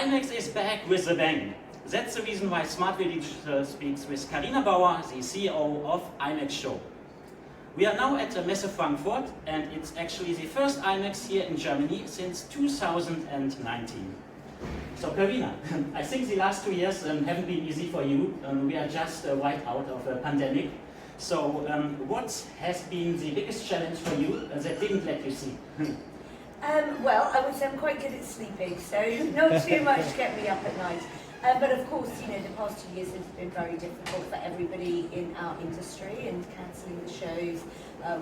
IMEX is back with a bang. That's the reason why Smartville Digital speaks with Carina Bauer, the CEO of IMEX Show. We are now at Messe Frankfurt, and it's actually the first IMEX here in Germany since 2019. So Carina, I think the last 2 years haven't been easy for you. We are just right out of a pandemic. So what has been the biggest challenge for you that didn't let you see? Well, I would say I'm quite good at sleeping, so not too much kept me up at night. But of course, you know, the past 2 years has been very difficult for everybody in our industry, and cancelling the shows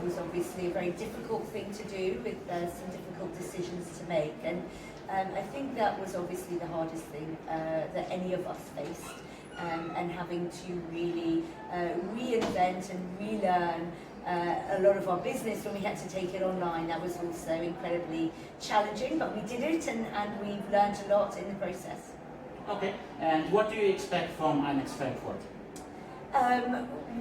was obviously a very difficult thing to do, with some difficult decisions to make. And I think that was obviously the hardest thing that any of us faced, and having to really reinvent and relearn a lot of our business when we had to take it online. That was also incredibly challenging, but we did it, and we've learned a lot in the process. Okay, and what do you expect from IMEX Frankfurt?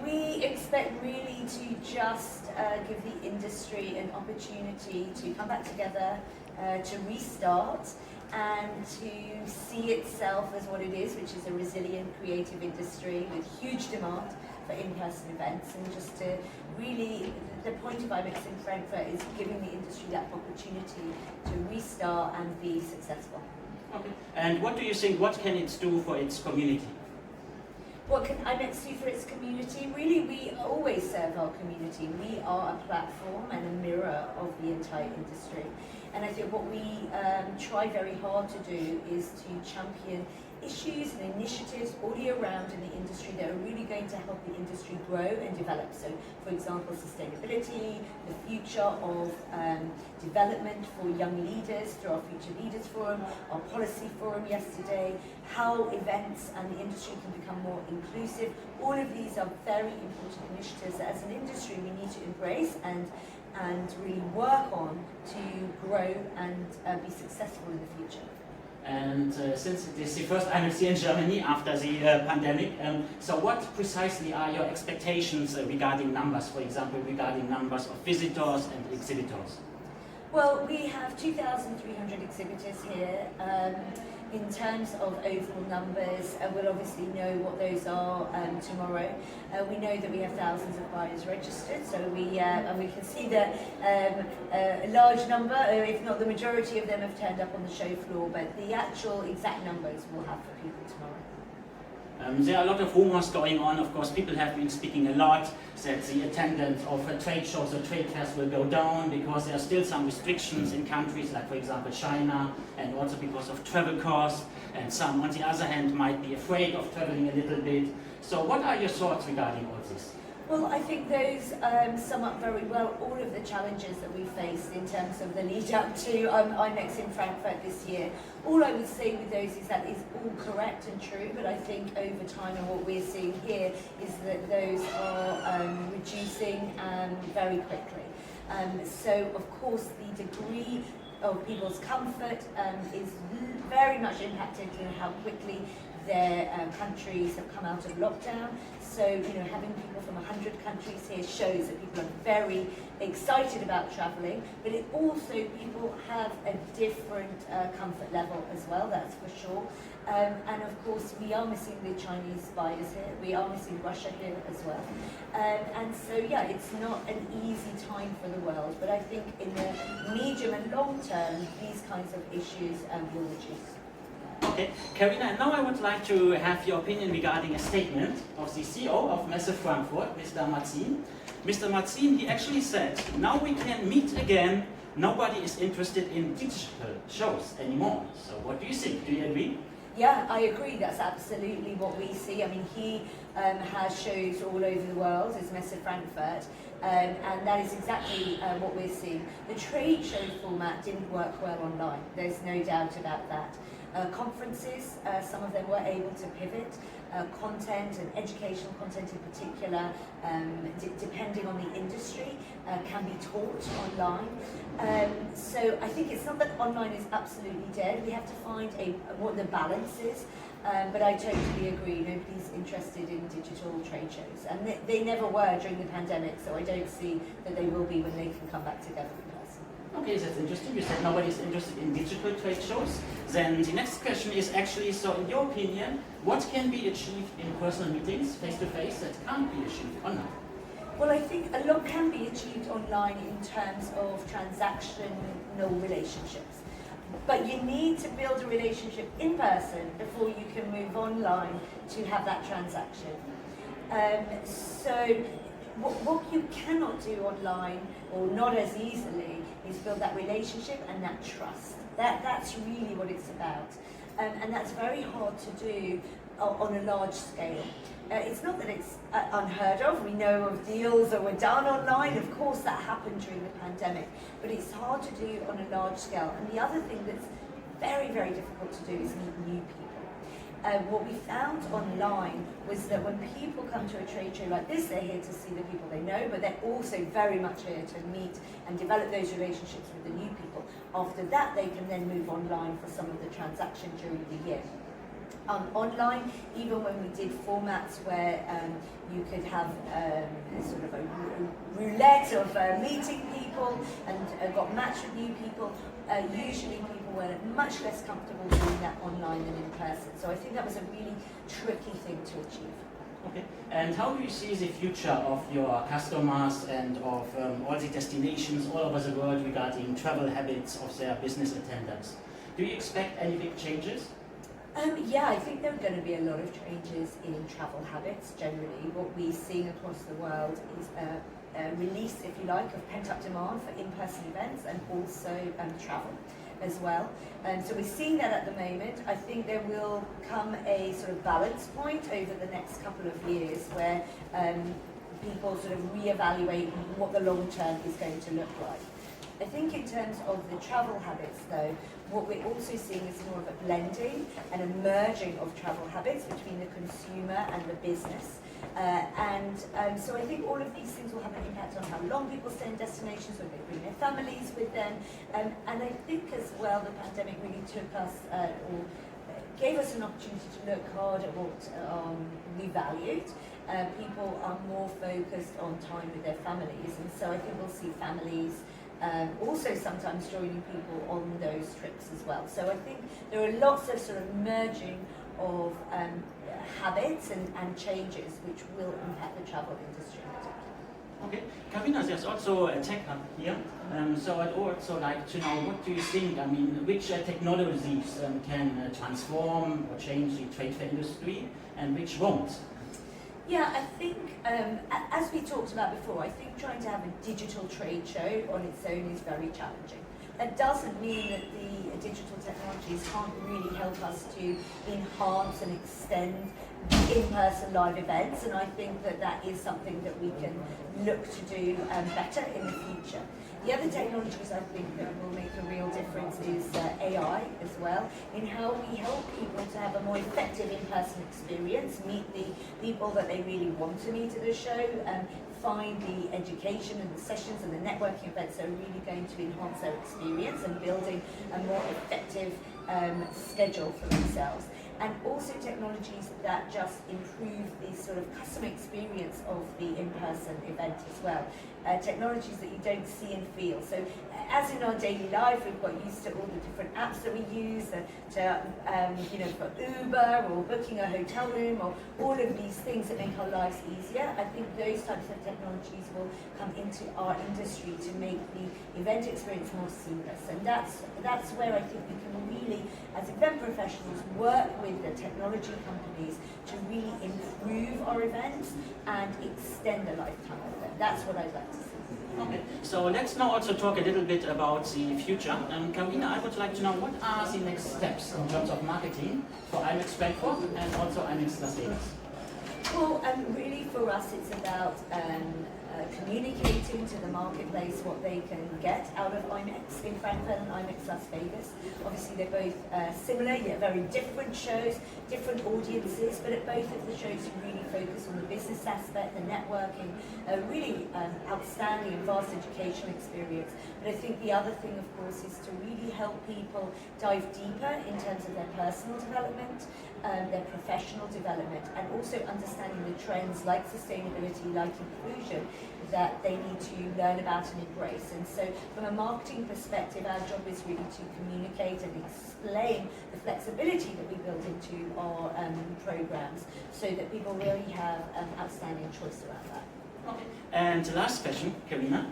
We expect really to just give the industry an opportunity to come back together, to restart, and to see itself as what it is, which is a resilient, creative industry with huge demand for in-person events, and just to really, the point of IMEX in Frankfurt is giving the industry that opportunity to restart and be successful. Okay. And what do you think, what can it do for its community? What can IMEX do for its community? Really, we always serve our community. We are a platform and a mirror of the entire industry. And I think what we try very hard to do is to champion issues and initiatives all year round in the industry that are really going to help the industry grow and develop. So, for example, sustainability, the future of development for young leaders through our Future Leaders Forum, our policy forum yesterday, how events and the industry can become more inclusive. All of these are very important initiatives that as an industry we need to embrace and really work on to grow and be successful in the future. And since it is the first IMEX here in Germany after the pandemic, so what precisely are your expectations regarding numbers, for example, regarding numbers of visitors and exhibitors? Well, we have 2,300 exhibitors here. In terms of overall numbers, we'll obviously know what those are tomorrow. We know that we have thousands of buyers registered, so and we can see that a large number, if not the majority of them, have turned up on the show floor, but the actual exact numbers we'll have for people tomorrow. There are a lot of rumors going on. Of course, people have been speaking a lot that the attendance of trade shows or trade fairs will go down because there are still some restrictions in countries like, for example, China, and also because of travel costs, and some, on the other hand, might be afraid of traveling a little bit. So what are your thoughts regarding all this? Well, I think those sum up very well all of the challenges that we faced in terms of the lead up to IMEX in Frankfurt this year. All I would say with those is that is all correct and true, but I think over time, and what we're seeing here is that those are reducing very quickly. So of course the degree of people's comfort is very much impacted in how quickly their countries have come out of lockdown. So, you know, having people from 100 countries here shows that people are very excited about travelling, but it also, people have a different comfort level as well, that's for sure. And of course, we are missing the Chinese buyers here, we are missing Russia here as well. And so, yeah, it's not an easy time for the world, but I think in the medium and long term, these kinds of issues will reduce. Okay, Carina, now I would like to have your opinion regarding a statement of the CEO of Messe Frankfurt, Mr. Matzin. Mr. Matzin, he actually said, now we can meet again, nobody is interested in digital shows anymore. So what do you think? Do you agree? Yeah, I agree. That's absolutely what we see. I mean, he has shows all over the world as Messe Frankfurt, and that is exactly what we're seeing. The trade show format didn't work well online. There's no doubt about that. Conferences, some of them were able to pivot. Content and educational content in particular, depending on the industry, can be taught online. So I think it's not that online is absolutely dead. We have to find what the balance is. But I totally agree, nobody's interested in digital trade shows. And they never were during the pandemic, so I don't see that they will be when they can come back together in person. Okay, that's interesting. You said nobody's interested in digital trade shows. Then the next question is actually, so in your opinion, what can be achieved in personal meetings, face-to-face, that can't be achieved online? Well, I think a lot can be achieved online in terms of transactional relationships. But you need to build a relationship in person before you can move online to have that transaction. So what you cannot do online, or not as easily, is build that relationship and that trust. That's really what it's about. And that's very hard to do on a large scale. It's not that it's unheard of. We know of deals that were done online. Of course, that happened during the pandemic. But it's hard to do on a large scale. And the other thing that's very, very difficult to do is meet new people. What we found online was that when people come to a trade show like this, they're here to see the people they know, but they're also very much here to meet and develop those relationships with the new people. After that, they can then move online for some of the transaction during the year. Online, even when we did formats where you could have sort of a roulette of meeting people and got matched with new people, usually people were much less comfortable doing that online than in person. So I think that was a really tricky thing to achieve. Okay. And how do you see the future of your customers and of all the destinations all over the world regarding travel habits of their business attendants? Do you expect any big changes? Yeah, I think there are going to be a lot of changes in travel habits generally. What we're seeing across the world is a release, if you like, of pent-up demand for in-person events and also travel as well. So we're seeing that at the moment. I think there will come a sort of balance point over the next couple of years where people sort of reevaluate what the long term is going to look like. I think in terms of the travel habits though, what we're also seeing is more of a blending and a merging of travel habits between the consumer and the business. So I think all of these things will have an impact on how long people stay in destinations, whether they bring their families with them. And I think as well the pandemic really took us, or gave us an opportunity to look hard at what we valued. People are more focused on time with their families, and so I think we'll see families also sometimes joining people on those trips as well. So I think there are lots of sort of merging of habits and changes which will impact the travel industry. Okay, Carina, there's also a tech hub here. So I'd also like to know, what do you think? I mean, which technologies can transform or change the trade fair industry, and which won't? Yeah, I think, as we talked about before, I think trying to have a digital trade show on its own is very challenging. That doesn't mean that the digital technologies can't really help us to enhance and extend in-person live events, and I think that that is something that we can look to do better in the future. The other technologies I think that will make a real difference is AI as well, in how we help people to have a more effective in-person experience, meet the people that they really want to meet at the show, and find the education and the sessions and the networking events that are really going to enhance their experience and building a more effective schedule for themselves. And also technologies that just improve the sort of customer experience of the in-person event as well. Technologies that you don't see and feel. So as in our daily life, we've got used to all the different apps that we use for Uber or booking a hotel room or all of these things that make our lives easier. I think those types of technologies will come into our industry to make the event experience more seamless. And that's where I think we can really, as event professionals, work with the technology companies to really improve our events and extend the lifetime of them. That's what I'd like to see. Okay, so let's now also talk a little bit about the future. Carina, I would like to know, what are the next steps in terms of marketing for IMEX Frankfurt and also IMEX Las Vegas? Well, really for us it's about communicating to the marketplace what they can get out of IMEX in Frankfurt and IMEX Las Vegas. Obviously they're both similar yet very different shows, different audiences, but at both of the shows you really focus on the business aspect, the networking, really outstanding and vast education experience. But I think the other thing of course is to really help people dive deeper in terms of their personal development, their professional development, and also understanding the trends like sustainability, like inclusion, that they need to learn about and embrace. And so from a marketing perspective, our job is really to communicate and explain the flexibility that we build into our programs so that people really have outstanding choice around that. Okay. And the last question, Carina,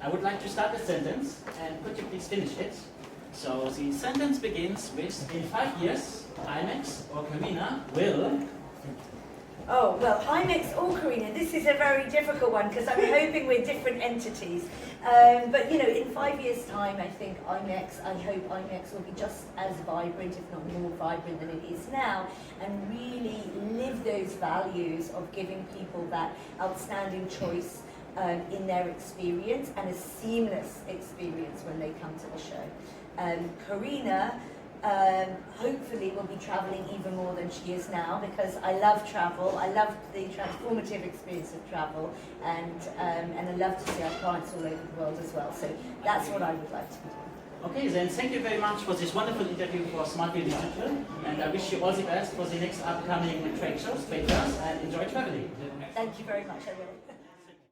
I would like to start a sentence, and could you please finish it? So the sentence begins with, in 5 years, IMEX or Carina will... Oh, well, IMEX or Carina, this is a very difficult one because I'm hoping we're different entities. But, you know, in 5 years' time, I think I hope IMEX will be just as vibrant, if not more vibrant than it is now, and really live those values of giving people that outstanding choice in their experience and a seamless experience when they come to the show. Carina, hopefully will be travelling even more than she is now because I love travel. I love the transformative experience of travel, and I love to see our clients all over the world as well. So that's what I would like to be doing. Okay, then thank you very much for this wonderful interview for smartville Digital, and I wish you all the best for the next upcoming trade shows, and enjoy traveling. Thank you very much, I will.